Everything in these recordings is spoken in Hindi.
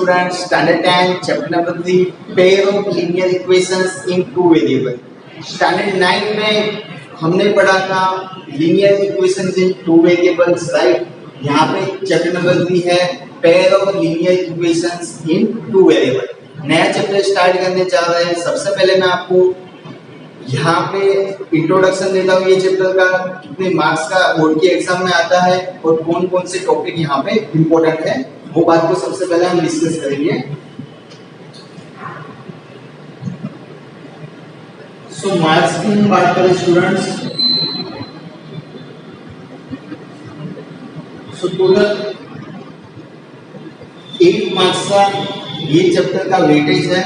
students, standard 10, chapter number 3, pair of linear equations in two variable. Standard 9 में हमने पढ़ा था linear equations in two variables, right? यहाँ पे चैप्टर नंबर 3 है pair of linear equations in two variable. नया चैप्टर स्टार्ट करने जा रहे हैं. सबसे पहले मैं आपको यहाँ पे इंट्रोडक्शन देता हूँ ये चैप्टर का, कितने मार्क्स का बोर्ड के एग्जाम में आता है और कौन कौन से टॉपिक यहाँ पे इम्पोर्टेंट है, वो बात को सबसे पहले हम डिस्कस करेंगे. सो मार्क्स की हम बात करें स्टूडेंट्स, सो टोटल 8 मार्क्स का ये चैप्टर का वेटेज है.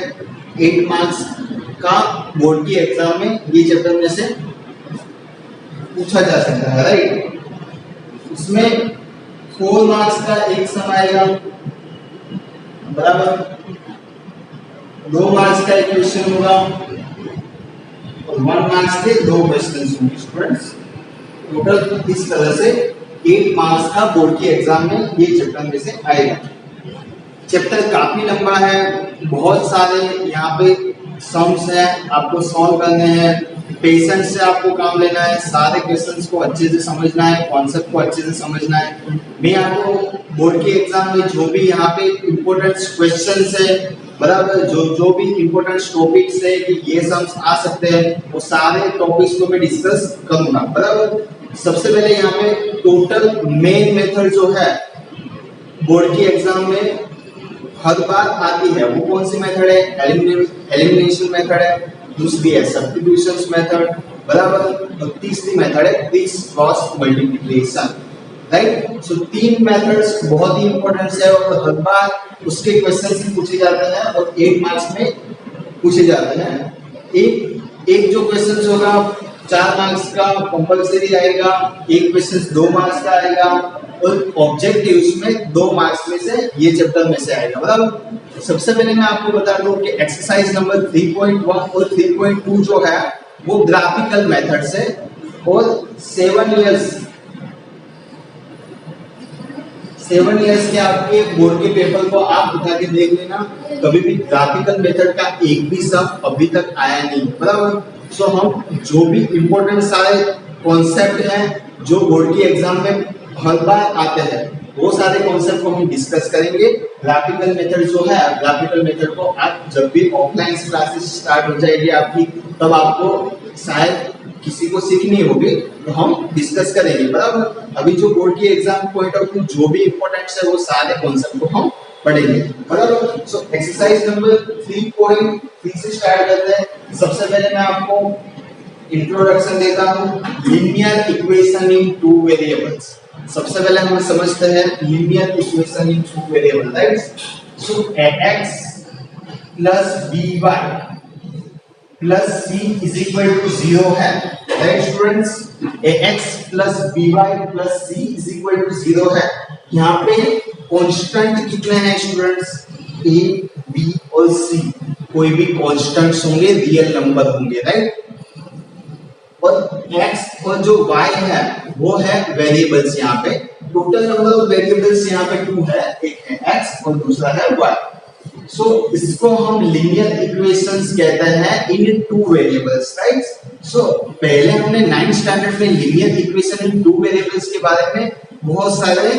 8 मार्क्स का बोर्ड की एग्जाम में ये चैप्टर में से पूछा जा सकता है, राइट. इसमें 4 मार्क्स का एक सम आएगा, बराबर. 2 मार्क्स का एक क्वेश्चन होगा और 1 मार्क्स के 2 क्वेश्चन होंगे स्टूडेंट्स. टोटल इस तरह से 8 मार्क्स का बोर्ड की एग्जाम में ये चैप्टर में से आएगा. चैप्टर काफी लंबा है, बहुत सारे यहाँ पे सम्स हैं, आपको सॉल्व करने हैं. पेशेंस से आपको काम लेना है, सारे क्वेश्चंस को अच्छे से समझना है, कॉन्सेप्ट को अच्छे से समझना है. मैं आपको बोर्ड के एग्जाम में जो भी यहाँ पे इम्पोर्टेंट क्वेश्चंस है, बराबर, जो भी इम्पोर्टेंट टॉपिक्स है कि ये सम्स आ सकते हैं, वो सारे टॉपिक्स को मैं डिस्कस करूंगा, बराबर. सबसे पहले यहाँ पे टोटल मेन मेथड जो है बोर्ड की एग्जाम में हर बार आती है, वो कौन सी मेथड है? एलिमिनेशन मेथड है, दूसरी है सब्स्टिट्यूशंस मेथड, बराबर, और तीसरी मेथड है क्रिस क्रॉस मल्टीप्लिकेशन, राइट. सो 3 मेथड्स बहुत ही इंपॉर्टेंट है और हर बार उसके क्वेश्चंस पूछे जाते हैं और 8 मार्क्स में पूछे जाते हैं. एक जो क्वेश्चन होगा 4 मार्क्स का कंपल्सरी आएगा, एक क्वेश्चन 2 मार्क्स का आएगा और ऑब्जेक्टिव में 2 मार्क्स में से ये चैप्टर में से आएगा, बराबर. सबसे पहले मैं आपको बता दूं कि एक्सरसाइज नंबर 3.1 और 3.2 जो है वो ग्राफिकल मेथड से, और 7 इयर्स के आपके बोर्ड के पेपर को आप उठा के देख लेना, कभी भी ग्राफिकल मेथड का एक भी सम अभी तक आया नहीं, बराबर. सो हम जो भी इम्पोर्टेंट सारे कॉन्सेप्ट हैं जो बोर्ड की एग्जाम में हर बार आते हैं, वो सारे कॉन्सेप्ट को हम डिस्कस करेंगे. ग्राफिकल मेथड जो है, ग्राफिकल मेथड को आप जब भी ऑफलाइन क्लासेस स्टार्ट हो जाएगी आपकी, तब आपको शायद किसी को सीखनी होगी, तो हम डिस्कस करेंगे, बराबर. अभी जो बोर्ड की एग्जाम पॉइंट ऑफ व्यू जो भी इम्पोर्टेंट है वो सारे कॉन्सेप्ट को हम पढ़ेंगे, बराबर. सो एक्सरसाइज नंबर 3.3 से स्टार्ट करते हैं. सबसे पहले मैं आपको इंट्रोडक्शन देता हूँ linear equation in two variables. सबसे पहले हम समझते हैं linear equation in two variable, right. So ax plus by plus c is equal to 0 है, right students. ax plus by plus c is equal to 0 है. यहाँ पे कांस्टेंट कितने हैं स्टूडेंट्स? a, b और c. कोई भी कांस्टेंट्स होंगे, रियल नंबर होंगे, राइट. और x और जो y है वो है वेरिएबल्स. यहाँ पे टोटल नंबर ऑफ वेरिएबल्स यहाँ पे 2 है, एक है x और दूसरा है y. सो इसको हम लीनियर इक्वेशंस कहते हैं इन टू वेरिएबल्स, राइट. सो पहले हमने 9th स्टैंडर्ड में linear equation in two variables के बारे में बहुत सारे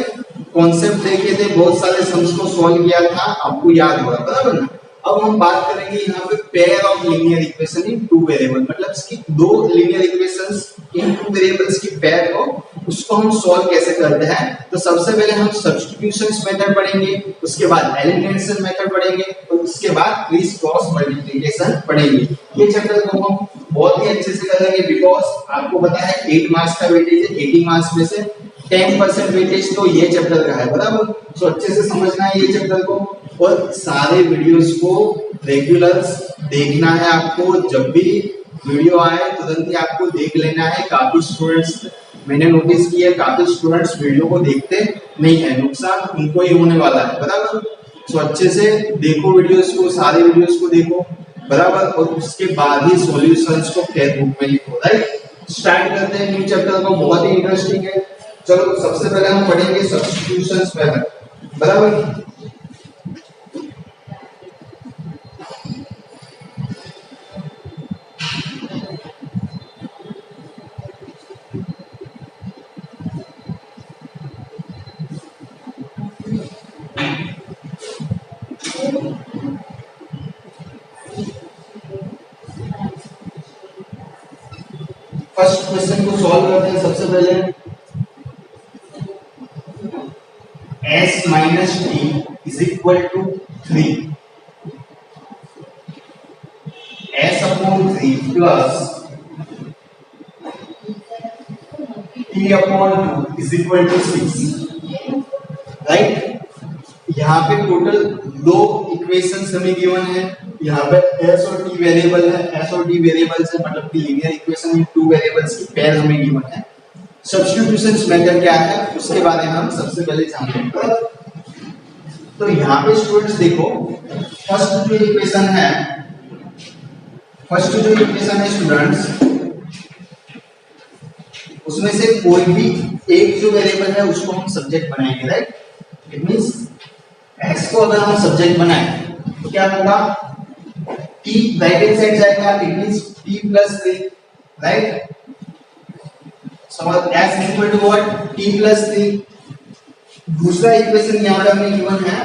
कॉन्सेप्ट देखे थे, बहुत सारे सम्स को सॉल्व किया था, आपको याद होगा, बराबर ना. अब हम बात करेंगे यहाँ पे pair of linear equation in two variable, मतलब इसकी 2 लीनियर इक्वेशंस इन टू वेरिएबल्स की पेयर हो, उसको हम सॉल्व कैसे करते हैं. तो सबसे पहले हम सब्स्टिट्यूशंस मेथड पढ़ेंगे, उसके बाद एलिमिनेशन मेथड पढ़ेंगे और उसके बाद क्रिस क्रॉस मल्टीप्लिकेशन पढ़ेंगे. ये चैप्टर को हम बहुत ही अच्छे से करेंगे बिकॉज आपको पता है 8 मार्क्स का वेटेज है, 80 मार्क्स में से 10% वेटेज तो ये चैप्टर का है, बराबर. सो अच्छे से समझना है ये चैप्टर को और सारे वीडियोस को रेगुलर देखना है आपको. जब भी वीडियो आए तुरंत ही आपको देख लेना है. काफी स्टूडेंट्स मैंने नोटिस किया, काफी स्टूडेंट्स वीडियो को देखते नहीं है, नुकसान उनको ही होने वाला है, बराबर. सो अच्छे से देखो वीडियोस को, सारे वीडियोस को देखो, बराबर, और उसके बाद ही सॉल्यूशंस को फेयर बुक में लिखो, राइट. स्टार्ट करते हैं न्यू चैप्टर को, बहुत ही इंटरेस्टिंग है. चलो सबसे पहले हम पढ़ेंगे सब्स्टिट्यूशंस मेथड, बराबर. फर्स्ट क्वेश्चन को सॉल्व करते हैं। सबसे पहले s minus t is equal to 3, s upon 3 plus t upon 2 is equal to 6, right. यहाँ पे टोटल दो इक्वेशंस हमें गिवन है। यहाँ पे s और t वेरिएबल है, s और t वेरिएबल्स है, मतलब कि लीनियर इक्वेशन में टू वेरिएबल्स की पेयर हमें गिवन है। सब्स्टिट्यूशन मेथड क्या है उसके बारे में हम सबसे पहले जानेंगे। तो यहाँ पे स्टूडेंट्स देखो, फर्स्ट जो इक्वेशन है स्टूडेंट्स, उसमें से कोई भी एक जो वेरिएबल है उसको हम सब्जेक्ट बनाएंगे, राइट। इट मींस x को अगर हम सब्जेक्ट बनाए तो क्या होगा, t राइट हैंड साइड जाएगा, it means t plus 3, right. समझ, s is equal to what, t plus 3। दूसरा इक्वेशन यहां पे हमें गिवन है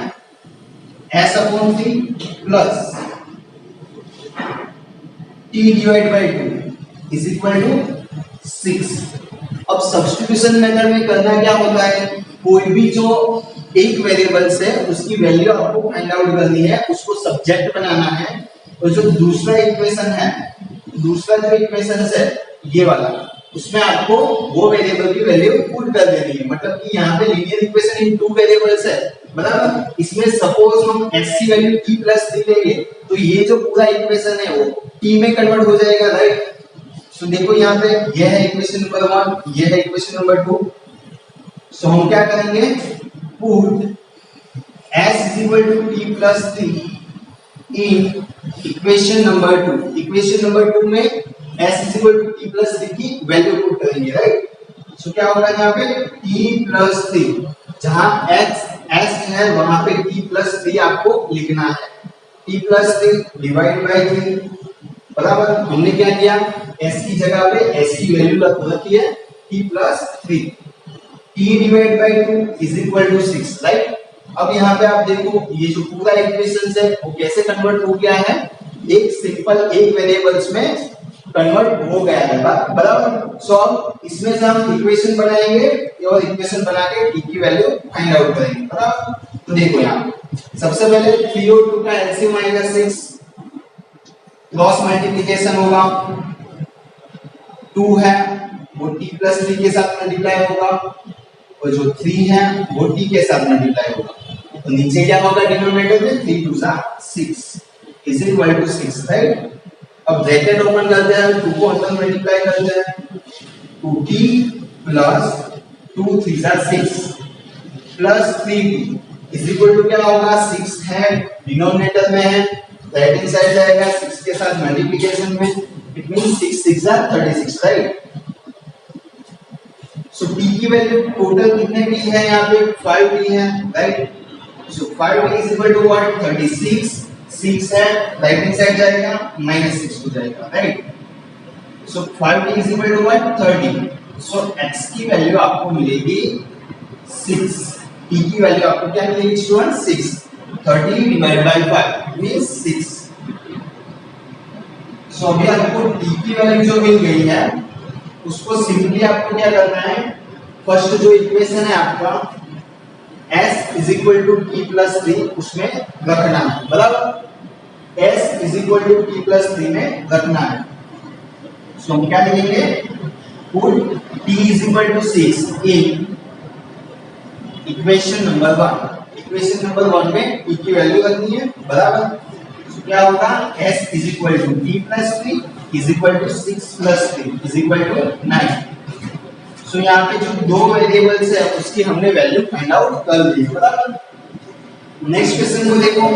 s upon 3 plus t divide by 2 is equal to 6। अब सब्स्टिट्यूशन मेथड में करना क्या होता है, कोई भी जो एक वेरिएबल्स है उसकी वैल्यू आपको फाइंड आउट करनी है, उसको सब्जेक्ट बनाना है। और जो दूसरा इक्वेशन है ये वाला, उसमें आपको वो वेरिएबल की वैल्यू पुट कर देनी है। मतलब कि यहाँ पे linear equation in two variables है, बराबर। इसमें सपोज हम s की वैल्यू t प्लस 3 लेंगे तो ये जो पूरा इक्वेशन है वो t में कन्वर्ट हो जाएगा, राइट। सो देखो यहाँ पे ये है इक्वेशन नंबर 1, ये है इक्वेशन नंबर 2। सो हम क्या करेंगे, put s is equal to t plus 3 in equation number 2। Equation number 2 में s is equal to t plus 3 की वैल्यू पुट करेंगे, राइट। सो क्या होगा यहाँ पे t plus 3, जहां s है वहां पे t plus 3 आपको लिखना है। t plus 3 डिवाइड बाय 3, बराबर। हमने क्या किया, s की जगह पे s की वैल्यू रखी है t plus 3, t divide by 2 is equal to 6, right. अब यहाँ पे आप देखो ये जो पूरा इक्वेशन है वो कैसे कन्वर्ट हो गया है, एक सिंपल एक वेरिएबल्स में कन्वर्ट हो गया है, बराबर। सो अब इसमें से हम इक्वेशन बनाएंगे और इक्वेशन बना के t की वैल्यू फाइंड आउट करेंगे, बराबर। तो देखो यहाँ सबसे पहले 3 और 2 का एलसीएम माइनस 6, क्रॉस मल्टीप्लिकेशन होगा, 2 है वो t प्लस 3 के साथ मल्टीप्लाई होगा, और जो 3 है वो t के साथ मल्टीप्लाई होगा। तो नीचे क्या होगा डिनोमिनेटर में, 3 2 6 इज इक्वल टू 6, राइट। अब ब्रैकेट ओपन करते हैं, 2 को अंदर मल्टीप्लाई करते हैं, 2t plus 2 3 6 plus 3t is equal to क्या होगा, 6 है डिनोमिनेटर में है, राइट हैंड साइड जाएगा 6 के साथ मल्टीप्लिकेशन में, it means 6 6 36, right. So t की वैल्यू टोटल कितने t है, यहाँ पे 5t है, right. So 5t is equal to what, 36, 6 है, राइट हैंड साइड जाएगा -6 हो जाएगा, right. So 5t is equal to what, 30। So x की वैल्यू आपको मिलेगी 6, t की वैल्यू आपको क्या मिलेगी student, 6। 30 divide by 5 means 6। So अभी आपको t की वैल्यू जो मिल गई है उसको सिंपली आपको क्या करना है, फर्स्ट जो इक्वेशन है आपका s is equal to t plus 3 उसमें रखना है, बराबर। s is equal to t plus 3 में रखना है। सो हम क्या लिखेंगे, put t is equal to 6 in equation number 1। Equation number 1 में t की वैल्यू रखनी है, बराबर। सो क्या होगा, s is equal to t plus 3 is equal to 6 plus 3 is equal to 9। So यहाँ पे जो दो वेरिएबल्स है उसकी हमने वैल्यू फाइंड आउट कर ली है, बराबर। नेक्स्ट क्वेश्चन को देखो,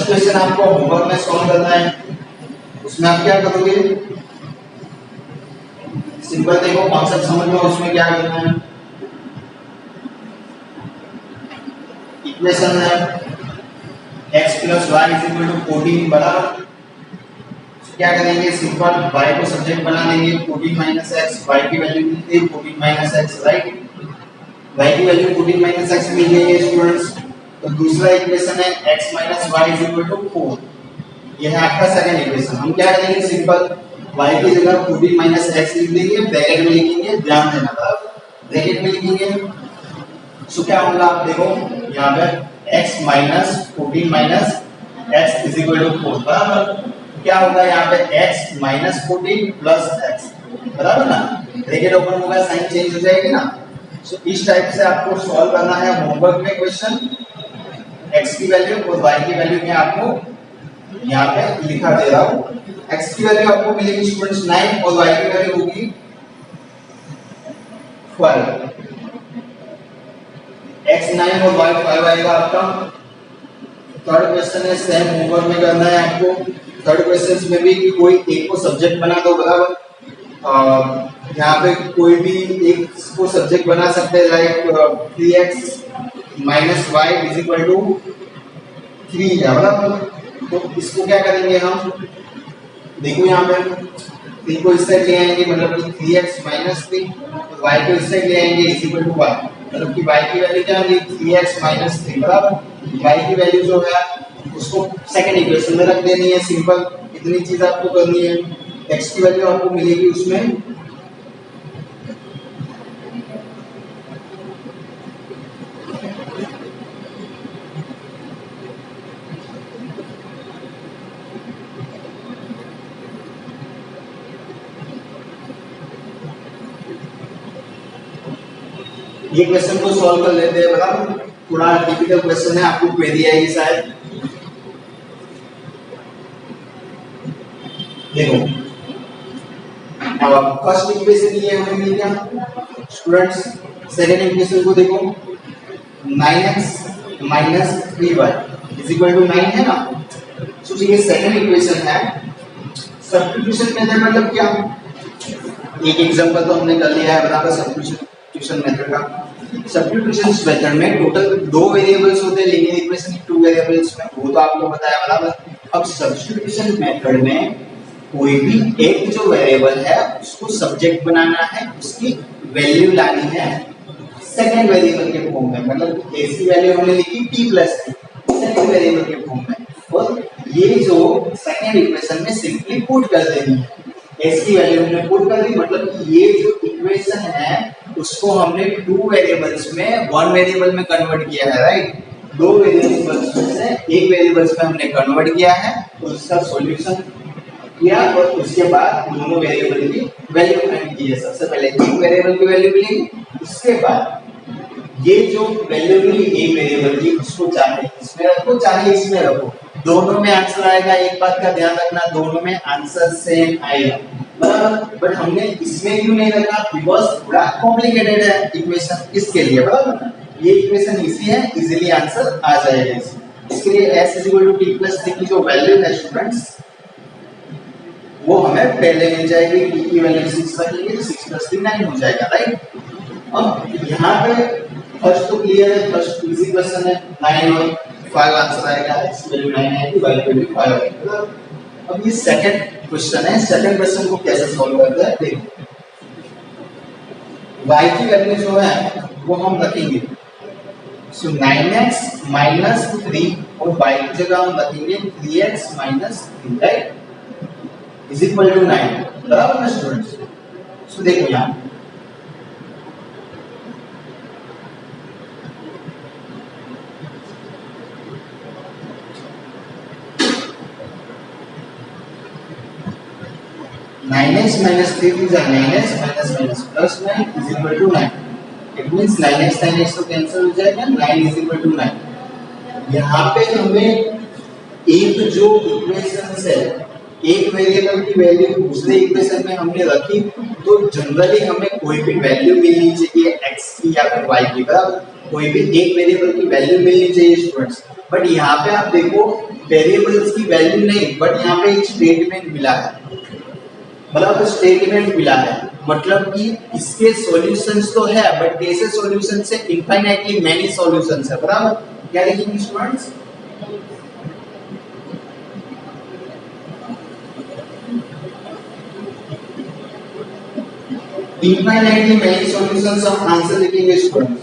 फर्स्ट क्वेश्चन आपको होमवर्क में सॉल्व करना है, उसमें आप क्या करोगे, सिंपल देखो कॉन्सेप्ट समझ लो, उसमें क्या करना है, इक्वेशन है x + y = 14 बराबर, क्या करेंगे सिंपल y को सब्जेक्ट बना देंगे, 14 - x, y की वैल्यू मिलती है 14 - x, राइट, y की वैल्यू 14 - x मिल गई है स्टूडेंट्स। तो दूसरा इक्वेशन है x - y = 4, ये है आपका सेकंड इक्वेशन। हम क्या करेंगे सिंपल y की जगह 14 - x लिख देंगे, ब्रैकेट में लिखेंगे, ध्यान देना बराबर, ब्रैकेट में लिखेंगे। सो क्या होगा आप देखो यहाँ पे x - 14 - x = 4 बराबर, क्या होगा यहाँ पे x - 14 + x बराबर ना, ब्रैकेट ओपन होगा, साइन चेंज हो जाएगी ना। सो इस टाइप से आपको सॉल्व करना है होमवर्क में क्वेश्चन, x की वैल्यू और y की वैल्यू मैं आपको यहाँ पे लिखा दे रहा हूँ। x की वैल्यू आपको मिलेगी स्टूडेंट्स 9 और y की वैल्यू होगी 12, x 9 और y 5 आएगा आपका। थर्ड क्वेश्चन है, सेम होमवर्क में करना है आपको। थर्ड क्वेश्चन में भी कोई एक को सब्जेक्ट बना दो बराबर, यहाँ पे कोई भी एक को सब्जेक्ट बना सकते हैं, लाइक 3x - y = 3 है बराबर। तो इसको क्या करेंगे हम, देखो यहाँ पे 3 को इस साइड ले आएंगे, मतलब कि 3x - 3, तो y को इस साइड ले आएंगे = y, मतलब कि y की वैल्यू क्या होगी 3x - 3 बराबर, y की वैल्यू जो है उसको सेकंड इक्वेशन में रख देनी है, सिंपल इतनी चीज आपको करनी है। x की वैल्यू आपको मिलेगी उसमें ये क्वेश्चन को सॉल्व कर लेते हैं बराबर, थोड़ा टिपिकल क्वेश्चन है, आपको क्वेरी आएगी शायद। देखो फर्स्ट इक्वेशन ये हमें मिल गया स्टूडेंट्स, सेकंड इक्वेशन को देखो 9x - 3y = 9 है ना। तो ये सेकंड इक्वेशन है, सब्स्टिट्यूशन मेथड मतलब क्या, एक एग्जांपल तो हमने कर लिया है बराबर सब्स्टिट्यूशन मेथड का। सब्स्टिट्यूशन मेथड में टोटल 2 वेरिएबल्स होते हैं, लीनियर इक्वेशन की 2 वेरिएबल्स में, वो तो आपको पता है बराबर। अब सब्स्टिट्यूशन मेथड में कोई भी एक जो वेरिएबल है उसको सब्जेक्ट बनाना है, उसकी वैल्यू लानी है सेकंड वेरिएबल के फॉर्म में, मतलब ऐसी वैल्यू हमने लिखी t + 3 सेकंड वेरिएबल के फॉर्म में, और ये जो सेकंड इक्वेशन में सिंपली पुट कर देनी है, s की वैल्यू हमने पुट कर दी, मतलब कि ये जो इक्वेशन है उसको हमने 2 वेरिएबल्स में 1 वेरिएबल में कन्वर्ट किया है, राइट। 2 वेरिएबल्स में से एक वेरिएबल्स में हमने कन्वर्ट किया है, उसका सॉल्यूशन किया और उसके बाद दोनों वेरिएबल की वैल्यू फाइंड की है। सबसे पहले एक वेरिएबल की वैल्यू मिली, उसके बाद ये जो वैल्यू मिली एक वेरिएबल की उसको चाहे इसमें रखो चाहे इसमें रखो, दोनों में आंसर आएगा। एक बात का ध्यान रखना, दोनों में आंसर सेम आएगा बराबर, बट हमने इसमें क्यों नहीं रखा, बिकॉज थोड़ा कॉम्प्लिकेटेड है इक्वेशन, इसके लिए बराबर। ये इक्वेशन इजी है, इजीली आंसर आ जाएगा इसके लिए। s = t + 3 की जो वैल्यू है स्टूडेंट्स वो हमें पहले मिल जाएगी, t की वैल्यू 6 रखेंगे तो 6 + 3 9 हो जाएगा, राइट। अब यहाँ पे फर्स्ट तो क्लियर है, फर्स्ट इजी क्वेश्चन है, 9 और 5 आंसर आएगा, x की वैल्यू 9 आएगी, y की वैल्यू 5 आएगी। अब ये सेकंड क्वेश्चन है, सेकंड क्वेश्चन को कैसे सॉल्व करते हैं देखो। y की वैल्यू जो है वो हम रखेंगे, सो 9x - 3 और y की जगह हम रखेंगे 3x - 3, राइट, = 9 बराबर ना स्टूडेंट्स। सो देखो यहाँ 9x - 3 is 9x - +9 = 9। It means 9x 9x तो कैंसिल हो जाएगा, 9 = 9। यहाँ पे हमें एक जो इक्वेशन है, एक वेरिएबल की वैल्यू दूसरे इक्वेशन में हमने रखी, तो जनरली हमें कोई भी वैल्यू मिलनी चाहिए x की या फिर y की बराबर। कोई भी एक वेरिएबल की वैल्यू मिलनी चाहिए स्टूडेंट्स, बट यहाँ पे आप देखो वेरिएबल्स की वैल्यू नहीं, बट यहाँ पे एक स्टेटमेंट मिला है, मतलब स्टेटमेंट मिला है, मतलब कि इसके सॉल्यूशंस तो है बट कैसे सॉल्यूशन से इनफाइनाइटली मैनी सॉल्यूशंस है, बराबर। क्या लिखेंगे स्टूडेंट्स, इनफाइनाइटली मैनी सॉल्यूशंस, हम आंसर लिखेंगे स्टूडेंट्स।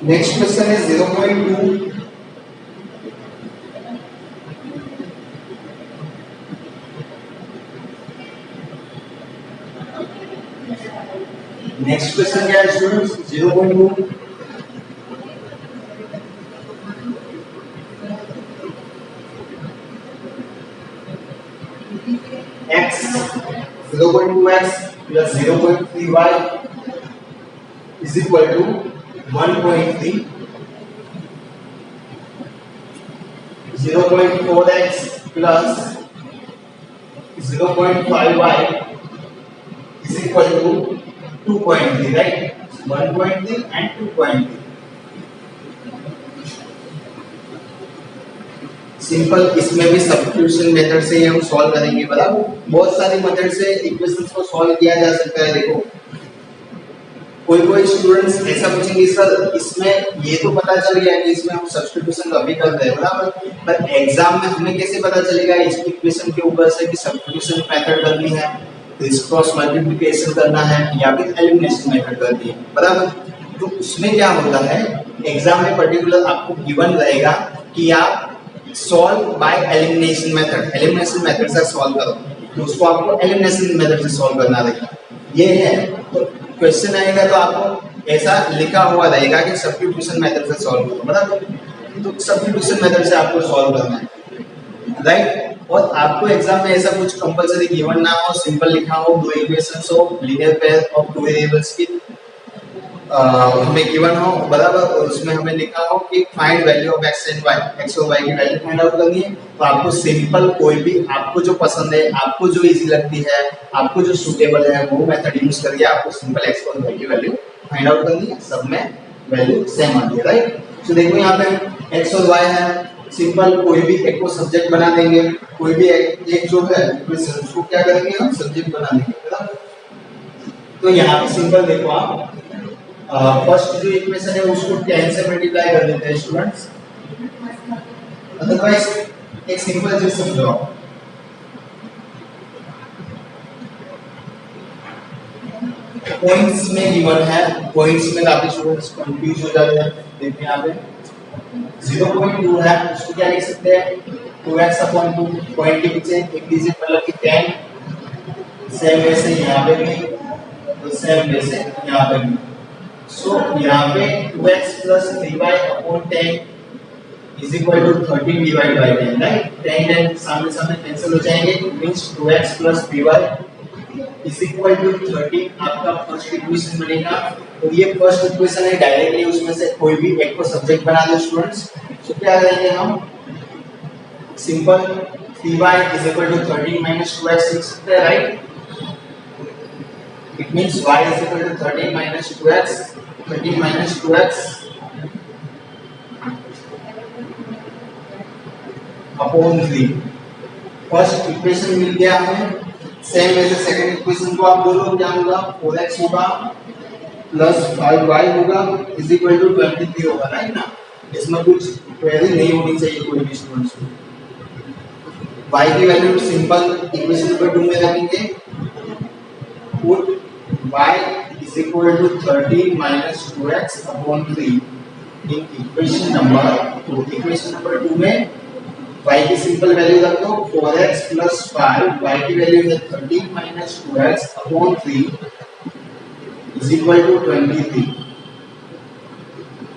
नेक्स्ट क्वेश्चन है 0.2, नेक्स्ट क्वेश्चन क्या है students 0.2, x 0.2x plus 0.3y is equal to 1.3, 0.4x plus 0.5y is equal to 2.3, right? 1.3 and 2.3. Simple, इसमें भी सब्स्टिट्यूशन मेथड से ही हम सॉल्व करेंगे, बराबर। बहुत सारी मेथड से इक्वेशंस को सॉल्व किया जा सकता है। देखो कोई स्टूडेंट्स ऐसा पूछेंगे सर इसमें ये तो पता चल गया कि इसमें हम सब्स्टिट्यूशन कभी कर रहे हैं, बराबर, पर एग्जाम में हमें कैसे पता चलेगा इस इक्वेशन के ऊपर से कि सब्स्टिट्यूशन मेथड करनी है, क्रिस क्रॉस मल्टीप्लिकेशन करना है या फिर एलिमिनेशन मेथड करनी है, बराबर। तो उसमें क्या होता है, एग्जाम में पर्टिकुलर आपको गिवन रहेगा कि आप सॉल्व बाय एलिमिनेशन मेथड से सॉल्व करो, तो उसको आपको एलिमिनेशन मेथड से सॉल्व करना रहेगा। ये है, तो क्वेश्चन आएगा तो आपको ऐसा लिखा हुआ रहेगा कि सब्स्टिट्यूशन मेथड से सॉल्व करो, बराबर। तो सब्स्टिट्यूशन मेथड से आपको सॉल्व करना है, राइट। और आपको एग्जाम में ऐसा कुछ कंपलसरी गिवन ना हो, सिंपल लिखा हो, दो इक्वेशंस हो, linear pair of two variables की हमें गिवन हो, बराबर, और उसमें हमें लिखा हो कि find value of x and y, x और वाई की वैल्यू फाइंड आउट करनी है। तो आपको सिंपल कोई भी आपको जो पसंद है, आपको जो इजी लगती है, आपको जो सूटेबल है वो मेथड यूज करके आपको सिंपल एक्स और वाई की वैल्यू फाइंड आउट करनी है। सब में वैल्यू सेम आती है, राइट। तो देखो यहाँ पे एक्स और वाई है, सिंपल कोई भी एक को सब्जेक्ट बना देंगे, कोई भी एक जो है उसको क्या करेंगे हम सब्जेक्ट बना देंगे, बराबर। तो यहाँ पे सिंपल देखो आप फर्स्ट जो इक्वेशन है उसको 10 से मल्टीप्लाई कर देते हैं स्टूडेंट्स, अदरवाइज एक सिंपल चीज समझो, पॉइंट्स में गिवन है, पॉइंट्स में काफी स्टूडेंट्स कंफ्यूज हो जाते हैं। देखिए यहाँ पे 0.2 है, उसको क्या लिख सकते हैं 2x/2, पॉइंट के पीछे एक डिजिट मतलब कि 10, सेम वैसे यहाँ पे भी, तो सेम वैसे यहाँ पे भी। सो यहाँ पे 2x plus 3y/10 is equal to 13 divided by 10, right. 10 सामने सामने कैंसिल हो जाएंगे, means 2x plus 3y is equal to 13 आपका फर्स्ट इक्वेशन बनेगा। तो ये फर्स्ट इक्वेशन है, डायरेक्टली उसमें से कोई भी एक को सब्जेक्ट बना दो स्टूडेंट्स। तो क्या करेंगे हम, simple 3y is equal to 13 minus 2x लिख सकते हैं, right. It means y is equal to 13 minus 2x, 13 minus 2x upon 3। First equation मिल गया हमें, सेम वैसे सेकंड इक्वेशन को आप बोलो क्या होगा, 4x होगा प्लस 5y होगा इज इक्वल टू 23 होगा, राइट ना। इसमें कुछ क्वेरी नहीं होनी चाहिए कोई भी स्टूडेंट्स को। y की वैल्यू सिंपल इक्वेशन नंबर 2 में रखेंगे, put y is equal to 13 minus 2x upon 3 in equation number 2। Equation number 2 में y की सिंपल वैल्यू रख दो 4x plus 5, y की वैल्यू है 13 minus 2x upon 3 is equal to 23।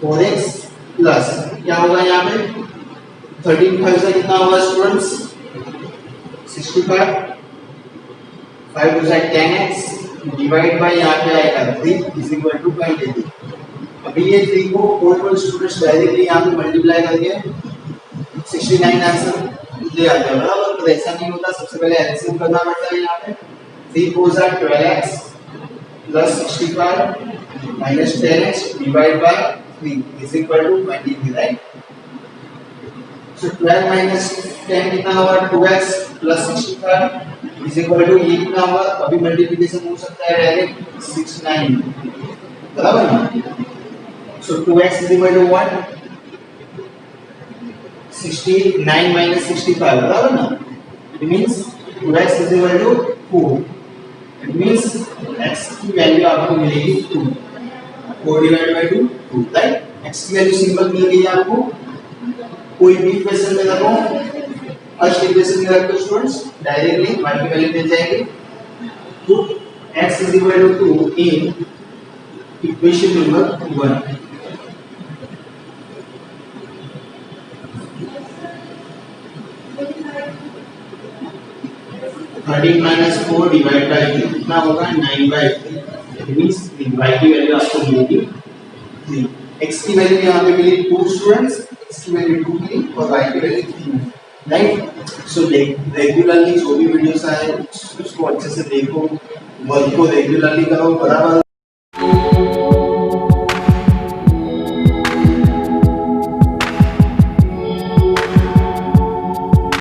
4x plus क्या होगा यहाँ पे 13 5 से कितना होगा students 65, 5 to 10x divide by यहाँ पे आएगा 3 इज इक्वल टू 23। अभी ये 3 को कोई स्टूडेंट्स डायरेक्टली यहाँ पे मल्टीप्लाई करके 69 आंसर ले आते हैं बराबर। तो ऐसा नहीं होता, सबसे पहले एलसीएम करना पड़ता है यहाँ पे। 3 4 are 12x plus 65 minus 10x divided by 3 is equal to 23, right? So 12 minus 10 कितना होगा, 2x plus 65 is equal to ये कितना होगा, अभी मल्टीप्लिकेशन हो सकता है डायरेक्ट 69 बराबर ना। So 2x is equal to what, 69 minus 65 बराबर ना। It means 2x is equal to 4। It means x की वैल्यू आपको मिलेगी 2, 4 divided by 2 2, राइट। x की वैल्यू सिंपल मिल गई आपको। कोई भी इक्वेशन में रखो, फर्स्ट इक्वेशन में रखो स्टूडेंट्स, डायरेक्टली y की वैल्यू मिल जाएगी। तो x is equal to 2 in equation number 1। Thirteen minus 4 divide by 3 कितना होगा, 9/3। इट मींस y की वैल्यू आपको मिलेगी 3। x की वैल्यू यहाँ पे मिली 2 स्टूडेंट्स, x की वैल्यू 2 मिली और y की वैल्यू 3, राइट। सो रेगुलरली जो भी वीडियोस आए उसको अच्छे से देखो, वर्क को रेगुलरली करो बराबर।